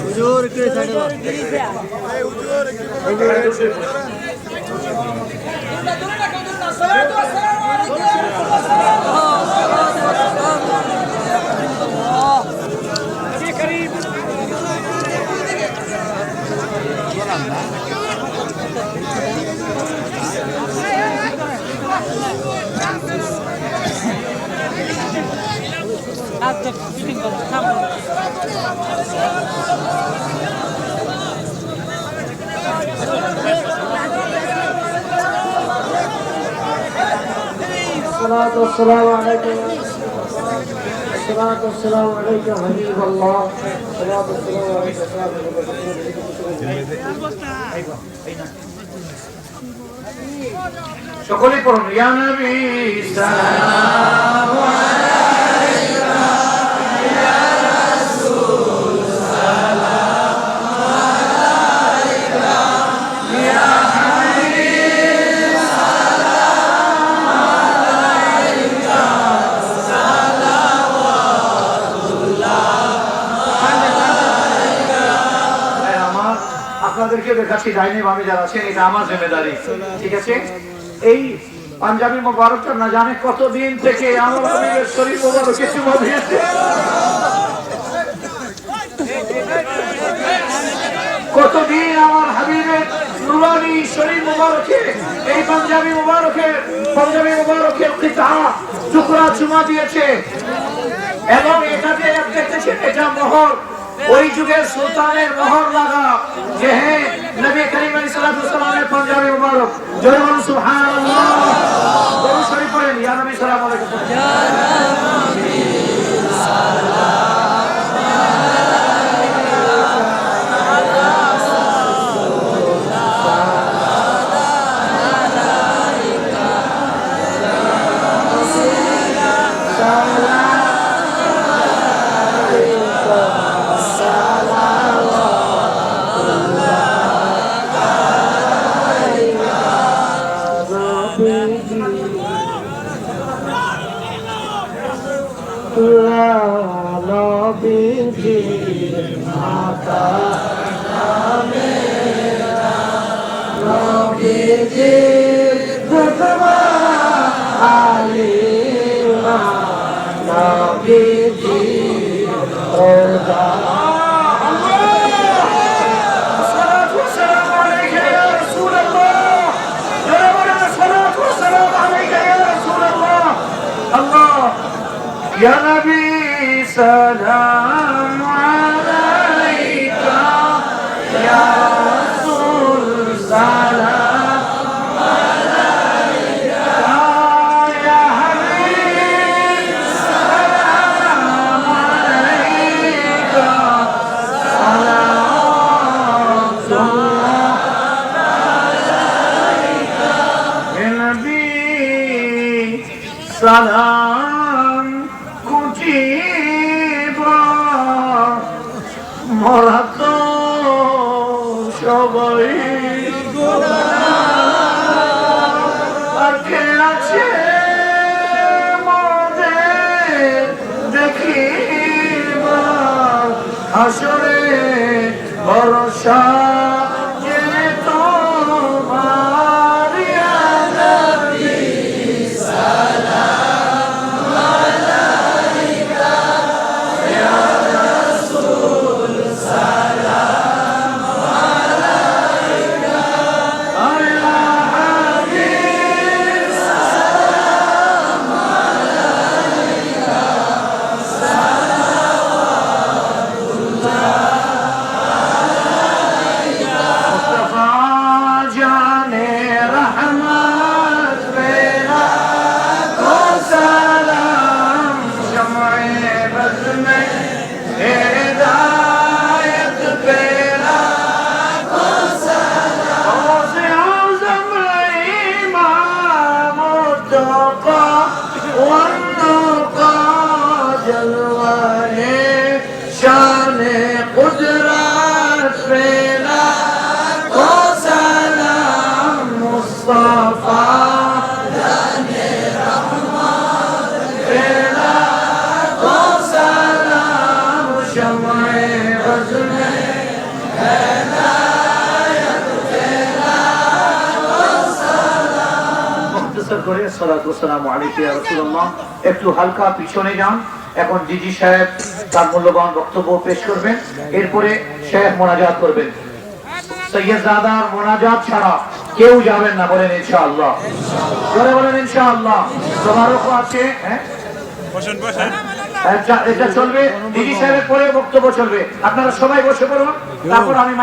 হুজুর কে সাইডে السلام عليكم الصلاة والسلام عليك حبيب الله الصلاة والسلام عليك সকলে পড়ুন ইয়া নবী সালাম আলাইকা ইয়া রাসূল সালাম আলাইকা ইয়া হাবিব সালাম আলাইকা সালাওয়াতুল্লাহ আলাইকা। আমার আপনাদেরকে দেখাচ্ছি ডাইনে বামে যারা আছেন এটা আমার জিম্মেদারি, ঠিক আছে? এই পাঞ্জাবি মোবারকটা না জানে কতদিন থেকে আমার হাবিবের শরীর মোবারকে চুমা দিয়েছে, কতদিন আমার হাবিবের নুরানি শরীর মোবারকে এই পাঞ্জাবি মোবারকের কিতা টুকরা চুমা দিয়েছে। এবং এটা যে দেখতেছেন এটা মোহর, ওই যুগের সুলতানের মোহর লাগা যে হ্যাঁ নবী করিম আলাইহিস সালাতু ওয়াস সালামের পাঞ্জাবি মোবারক। জয় বলুন সুবহানাল্লাহ। দরুদ শরীফ পড়েন ইয়া নবী সালাম আলাইকুম ইয়া নবী সালাম يا نبي سلام عليك يا رسول سلام عليك يا حبيب سلام عليك صلوات الله عليك يا نبي سلام মরা তো সবাই আগে আছে মদের দেখিবা হাসরে ভরসা যে তোমার ইয়া নবী সালাম আলাইকা ইয়া রাসূল সালাম আলাইকা ইয়া হাবিব সালাম আলাইকা সালাওয়াতুল্লাহ আলাইকা মুস্তাফা জানে রহমত মেরা को सलाम शम्ए बज़ में हिदायत पेरा को सलाम गौसे आज़म इमाम मुर्तज़ा वन्नुक़ा जलवाए शान कुदरत पेरा को सलाम मुस्तफा पेरा को सलाम शम्ए কাসর করে সালাতু ওয়াসসালামু আলাইকা ইয়া রাসূলুল্লাহ। একটু হালকা পিছনে যান। এখন জিজি সাহেব তার মূল্যবান বক্তব্য পেশ করবেন, এরপরে শেখ মোনাজাত করবেন। সৈয়দজাদার মোনাজাত ছাড়া কেউ যাবেন না, বলেন ইনশাআল্লাহ। জোরে বলেন ইনশাআল্লাহ। সবারও আছে। হ্যাঁ, এটা চলবে, জিজি সাহেবের পরে বক্তব্য চলবে। আপনারা সবাই বসে পড়ুন, তারপর আমি